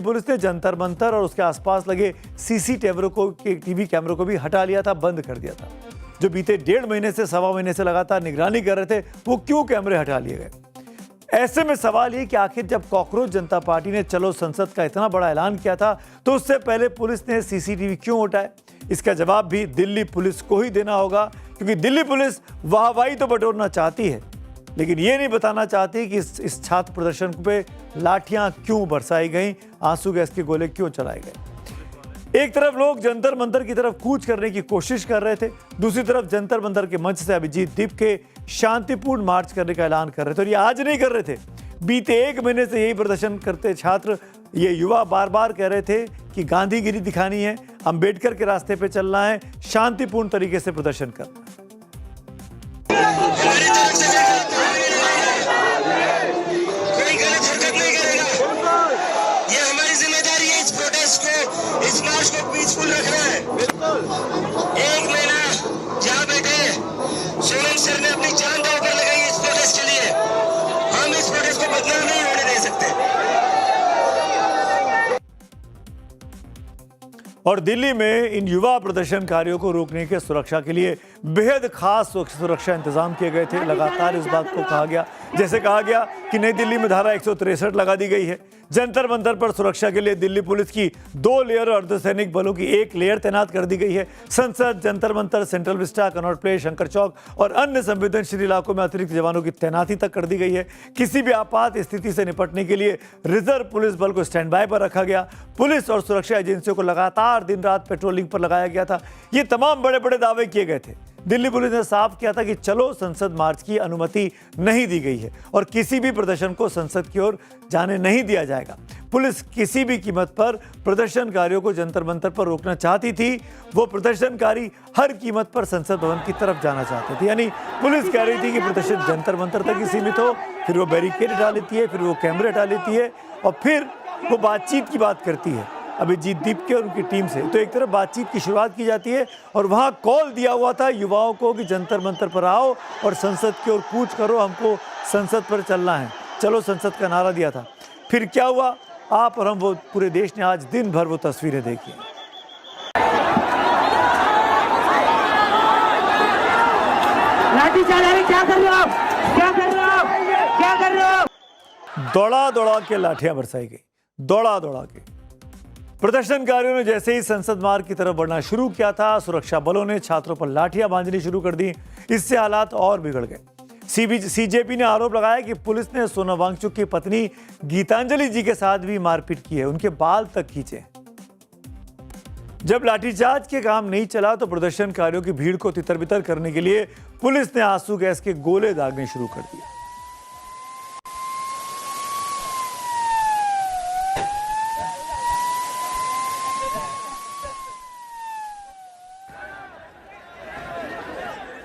Police ने जंतर मंतर और उसके आसपास लगे टीवी कैमरों को भी हटा लिया था, बंद कर दिया था। जो बीते 1.5 महीने से सवा महीने से लगातार निगरानी कर रहे थे, वो क्यों कैमरे हटा लिए गए? ऐसे में सवाल ये कि आखिर जब कॉकरोच जनता पार्टी ने चलो संसद का इतना बड़ा ऐलान किया था, तो उससे पहले पुलिस ने सीसीटीवी क्यों हटाए? इसका जवाब भी दिल्ली पुलिस को ही देना होगा, क्योंकि दिल्ली पुलिस वाहवाही तो बटोरना चाहती है, लेकिन ये नहीं बताना चाहती कि इस छात्र प्रदर्शन पे लाठियां क्यों बरसाई गईं, आंसू गैस के गोले क्यों चलाए गए। एक तरफ लोग जंतर मंतर की तरफ कूच करने की कोशिश कर रहे थे, दूसरी तरफ जंतर मंतर के मंच से अभिजीत दीप के शांतिपूर्ण मार्च करने का ऐलान कर रहे थे। और ये आज नहीं कर रहे थे, बीते 1 महीने से यही प्रदर्शन करते छात्र, ये युवा बार बार कह रहे थे कि गांधीगिरी दिखानी है, अंबेडकर के रास्ते पे चलना है, शांतिपूर्ण तरीके से प्रदर्शन करना है। इस मार्च को पीसफुल रखना है। बिल्कुल 1 महीना जहाँ बैठे सोनम सर ने अपनी जान दांव पर लगाई इस प्रोटेस्ट के लिए, हम इस प्रोटेस्ट को बदनाम नहीं होने दे सकते। और दिल्ली में इन युवा प्रदर्शनकारियों को रोकने के सुरक्षा के लिए बेहद खास सुरक्षा इंतजाम किए गए थे। लगातार इस बात को कहा गया, जैसे कहा गया कि नई दिल्ली में धारा 163 लगा दी गई है। जंतर मंतर पर सुरक्षा के लिए दिल्ली पुलिस की 2 लेयर और अर्धसैनिक बलों की 1 लेयर तैनात कर दी गई है। संसद, Jantar Mantar, Central Vista, Connaught Place, Shankar Chowk और अन्य संवेदनशील इलाकों में अतिरिक्त जवानों की तैनाती तक कर दी गई है। किसी भी आपात स्थिति से निपटने के लिए रिजर्व पुलिस बल को स्टैंड बाय पर रखा गया। पुलिस और सुरक्षा एजेंसियों को लगातार दिन रात पेट्रोलिंग पर लगाया गया था। ये तमाम बड़े बड़े दावे किए गए थे। दिल्ली पुलिस ने साफ किया था कि चलो संसद मार्च की अनुमति नहीं दी गई है और किसी भी प्रदर्शन को संसद की ओर जाने नहीं दिया जाएगा। पुलिस किसी भी कीमत पर प्रदर्शनकारियों को जंतर मंतर पर रोकना चाहती थी। वो प्रदर्शनकारी हर कीमत पर संसद भवन की तरफ जाना चाहते थे। यानी पुलिस कह रही थी कि प्रदर्शन जंतर मंतर तक ही सीमित हो, फिर वो बैरिकेड हटा लेती है, फिर वो कैमरे हटा लेती है और फिर वो बातचीत की बात करती है अभिजीत दीप के और उनकी टीम से। तो एक तरफ बातचीत की शुरुआत की जाती है और वहाँ कॉल दिया हुआ था युवाओं को कि जंतर मंतर पर आओ और संसद की ओर कूच करो, हमको संसद पर चलना है, चलो संसद का नारा दिया था। फिर क्या हुआ, आप और हम, वो पूरे देश ने आज दिन भर वो तस्वीरें देखी। लाठी चला रहे, क्या कर रहे हो आप? क्या कर रहे हो आप? क्या कर रहे हो? दौड़ा दौड़ा के लाठियां बरसाई गई, दौड़ा दौड़ा के। प्रदर्शनकारियों ने जैसे ही संसद मार्ग की तरफ बढ़ना शुरू किया था, सुरक्षा बलों ने छात्रों पर लाठियां बांधनी शुरू कर दी। इससे हालात और बिगड़ गए। सीजेपी ने आरोप लगाया कि पुलिस ने सोनम वांगचुक की पत्नी गीतांजलि जी के साथ भी मारपीट की है, उनके बाल तक खींचे। जब लाठीचार्ज के काम नहीं चला तो प्रदर्शनकारियों की भीड़ को तितर बितर करने के लिए पुलिस ने आंसू गैस के गोले दागने शुरू कर दिए।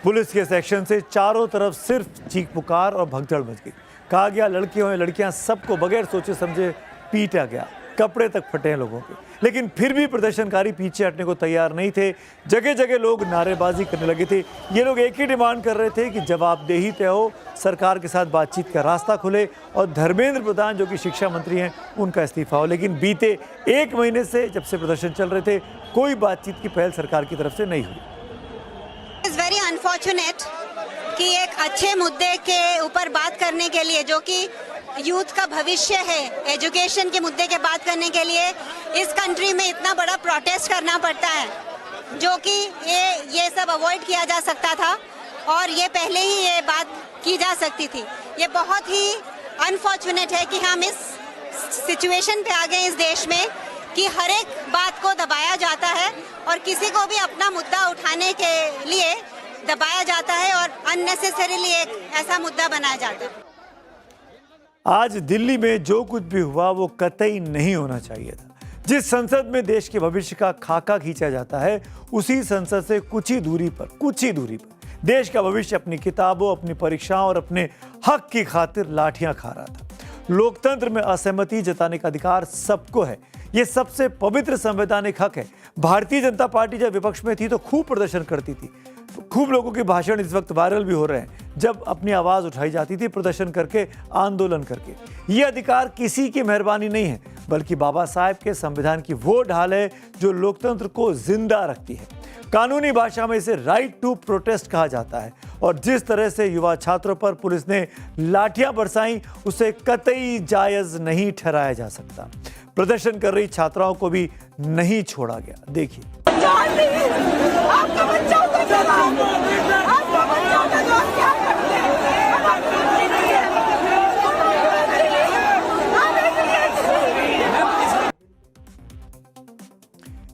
पुलिस के सेक्शन से चारों तरफ सिर्फ चीख पुकार और भगदड़ मच गई। कहा गया लड़के हो या लड़कियां, सबको बगैर सोचे समझे पीटा गया, कपड़े तक फटे हैं लोगों के। लेकिन फिर भी प्रदर्शनकारी पीछे हटने को तैयार नहीं थे। जगह जगह लोग नारेबाजी करने लगे थे। ये लोग एक ही डिमांड कर रहे थे कि जवाबदेही तय हो, सरकार के साथ बातचीत का रास्ता खुले और धर्मेंद्र प्रधान जो कि शिक्षा मंत्री हैं उनका इस्तीफा हो। लेकिन बीते 1 महीने से जब से प्रदर्शन चल रहे थे, कोई बातचीत की पहल सरकार की तरफ से नहीं हुई। इट्स वेरी अनफॉर्चुनेट कि एक अच्छे मुद्दे के ऊपर बात करने के लिए, जो कि यूथ का भविष्य है, एजुकेशन के मुद्दे के बात करने के लिए इस कंट्री में इतना बड़ा प्रोटेस्ट करना पड़ता है, जो कि ये सब अवॉइड किया जा सकता था और ये पहले ही ये बात की जा सकती थी। ये बहुत ही अनफॉर्चुनेट है कि हम इस सिचुएशन पे आ गए इस देश में कि हर एक बात को दबाया जाता है और किसी को भी अपना मुद्दा उठाने के लिए दबाया जाता है और अननेसेसरीली एक ऐसा मुद्दा बनाया जाता है। आज दिल्ली में जो कुछ भी हुआ वो कतई नहीं होना चाहिए था। जिस संसद में देश के भविष्य का खाका खींचा जाता है, उसी संसद से कुछ ही दूरी पर देश का भविष्य अपनी किताबों, अपनी परीक्षाओं और अपने हक की खातिर लाठियां खा रहा था। लोकतंत्र में असहमति जताने का अधिकार सबको है। ये सबसे पवित्र संवैधानिक हक है। भारतीय जनता पार्टी जब विपक्ष में थी तो खूब प्रदर्शन करती थी। खूब लोगों के भाषण इस वक्त वायरल भी हो रहे हैं, जब अपनी आवाज उठाई जाती थी प्रदर्शन करके, आंदोलन करके। ये अधिकार किसी की मेहरबानी नहीं है, बल्कि बाबा साहेब के संविधान की वो ढाल है जो लोकतंत्र को जिंदा रखती है। कानूनी भाषा में इसे राइट टू प्रोटेस्ट कहा जाता है और जिस तरह से युवा छात्रों पर पुलिस ने लाठियां बरसाई उसे कतई जायज नहीं ठहराया जा सकता। प्रदर्शन कर रही छात्राओं को भी नहीं छोड़ा गया। देखिए,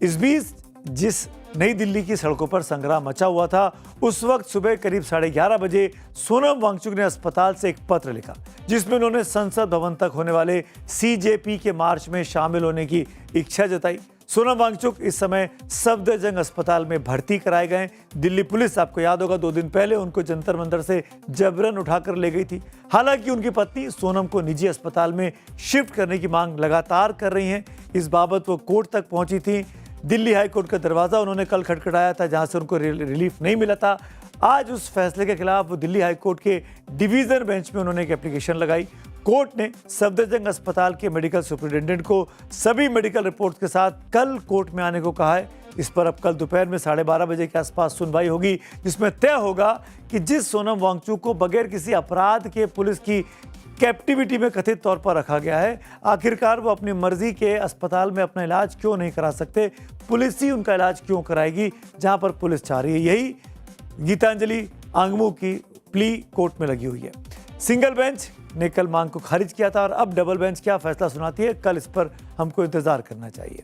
इस बीच जिस नई दिल्ली की सड़कों पर संग्राम मचा हुआ था, उस वक्त सुबह करीब 11:30 बजे सोनम वांगचुक ने अस्पताल से एक पत्र लिखा जिसमें उन्होंने संसद भवन तक होने वाले सीजेपी के मार्च में शामिल होने की इच्छा जताई। सोनम वांगचुक इस समय सफदरजंग अस्पताल में भर्ती कराए गए। दिल्ली पुलिस, आपको याद होगा, 2 दिन पहले उनको जंतर मंतर से जबरन उठाकर ले गई थी। हालांकि उनकी पत्नी सोनम को निजी अस्पताल में शिफ्ट करने की मांग लगातार कर रही हैं। इस बाबत वो कोर्ट तक पहुंची थी। दिल्ली हाई कोर्ट का दरवाजा उन्होंने कल खटखटाया था, जहां से उनको रिलीफ नहीं मिला था। आज उस फैसले के खिलाफ वो दिल्ली हाई कोर्ट के डिवीजन बेंच में उन्होंने एक एप्लीकेशन लगाई। कोर्ट ने सफदरजंग अस्पताल के मेडिकल सुपरिटेंडेंट को सभी मेडिकल रिपोर्ट्स के साथ कल कोर्ट में आने को कहा है। इस पर अब कल दोपहर में 12:30 बजे के आसपास सुनवाई होगी, जिसमें तय होगा कि जिस सोनम वांगचुक को बगैर किसी अपराध के पुलिस की कैप्टिविटी में कथित तौर पर रखा गया है, आखिरकार वो अपनी मर्जी के अस्पताल में अपना इलाज क्यों नहीं करा सकते, पुलिस ही उनका इलाज क्यों कराएगी जहां पर पुलिस चाह रही है। यही गीतांजलि आंगमू की प्ली कोर्ट में लगी हुई है। सिंगल बेंच ने कल मांग को खारिज किया था और अब डबल बेंच क्या फैसला सुनाती है, कल इस पर हमको इंतजार करना चाहिए।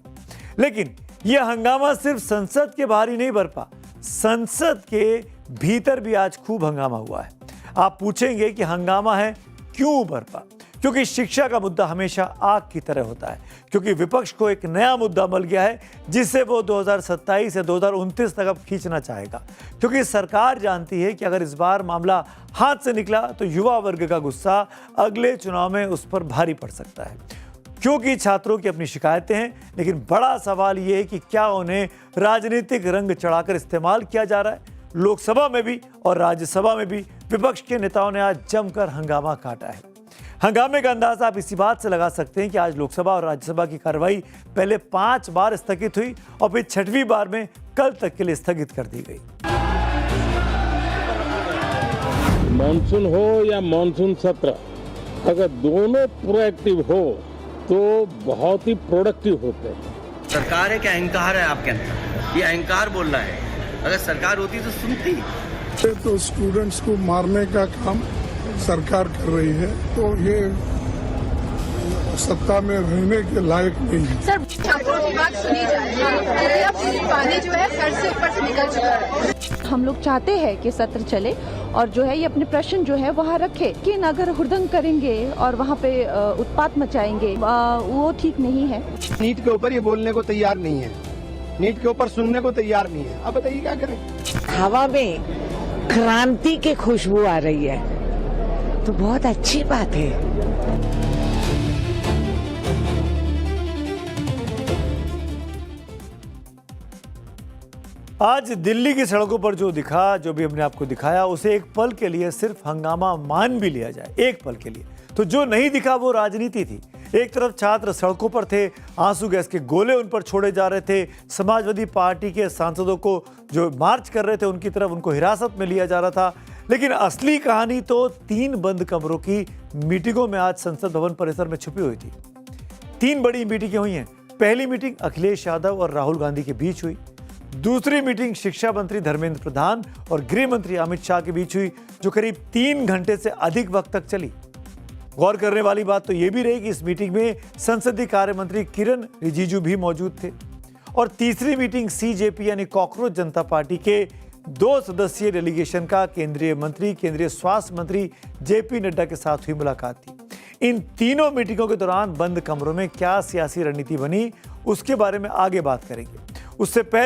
लेकिन यह हंगामा सिर्फ संसद के बाहर ही नहीं बरपा, संसद के भीतर भी आज खूब हंगामा हुआ है। आप पूछेंगे कि हंगामा है क्यों बरपा? क्योंकि शिक्षा का मुद्दा हमेशा आग की तरह होता है, क्योंकि विपक्ष को एक नया मुद्दा मिल गया है जिसे वो 2027 से 2029 तक अब खींचना चाहेगा। क्योंकि सरकार जानती है कि अगर इस बार मामला हाथ से निकला तो युवा वर्ग का गुस्सा अगले चुनाव में उस पर भारी पड़ सकता है। क्योंकि छात्रों की अपनी शिकायतें हैं, लेकिन बड़ा सवाल ये है कि क्या उन्हें राजनीतिक रंग चढ़ाकर इस्तेमाल किया जा रहा है। लोकसभा में भी और राज्यसभा में भी विपक्ष के नेताओं ने आज जमकर हंगामा काटा है। हंगामे का अंदाजा आप इसी बात से लगा सकते हैं कि आज लोकसभा और राज्यसभा की कार्रवाई पहले 5 बार स्थगित हुई और फिर 6वीं बार में कल तक के लिए स्थगित कर दी गई। मॉनसून हो या मॉनसून सत्र, अगर दोनों प्रोएक्टिव हो तो बहुत ही प्रोडक्टिव होते हैं। सरकार है क्या अहंकार है आपके अंदर? ये अहंकार बोल रहा है। अगर सरकार होती तो सुनती। तो स्टूडेंट्स को मारने का काम सरकार कर रही है, तो ये सत्ता में रहने के लायक नहीं है। सर, छात्रों की बात सुनी जाए, अब पानी जो है सर से ऊपर से निकल चुका है। हम लोग चाहते हैं कि सत्र चले और जो है ये अपने प्रश्न जो है वहाँ रखे, कि अगर हुड़दंग करेंगे और वहाँ पे उत्पात मचाएंगे वो ठीक नहीं है। नीट के ऊपर ये बोलने को तैयार नहीं है, नीट के ऊपर सुनने को तैयार नहीं है। अब बताइए क्या करें? हवा में क्रांति की खुशबू आ रही है तो बहुत अच्छी बात है। आज दिल्ली की सड़कों पर जो दिखा, जो भी हमने आपको दिखाया, उसे एक पल के लिए सिर्फ हंगामा मान भी लिया जाए, एक पल के लिए, तो जो नहीं दिखा वो राजनीति थी। एक तरफ छात्र सड़कों पर थे, आंसू गैस के गोले उन पर छोड़े जा रहे थे, समाजवादी पार्टी के सांसदों को जो मार्च कर रहे थे उनकी तरफ उनको हिरासत में लिया जा रहा था। लेकिन असली कहानी तो 3 बंद कमरों की मीटिंगों में आज संसद भवन परिसर में छुपी हुई थी। 3 बड़ी मीटिंगें हुई हैं। पहली मीटिंग अखिलेश यादव और राहुल गांधी के बीच हुई। दूसरी मीटिंग शिक्षा मंत्री धर्मेंद्र प्रधान और गृह मंत्री अमित शाह के बीच हुई, जो करीब 3 घंटे से अधिक वक्त तक चली। गौर करने वाली बात तो यह भी रही कि इस मीटिंग में संसदीय कार्य मंत्री किरण रिजिजू भी मौजूद थे। और तीसरी मीटिंग सीजेपी यानी कॉकरोच जनता पार्टी के 2 सदस्यीय डेलीगेशन का केंद्रीय मंत्री, केंद्रीय स्वास्थ्य मंत्री जेपी नड्डा के साथ हुई मुलाकात थी। इन तीनों मीटिंगों के दौरान बंद कमरों में क्या सियासी रणनीति बनी, उसके बारे में आगे बात करेंगे। उससे पहले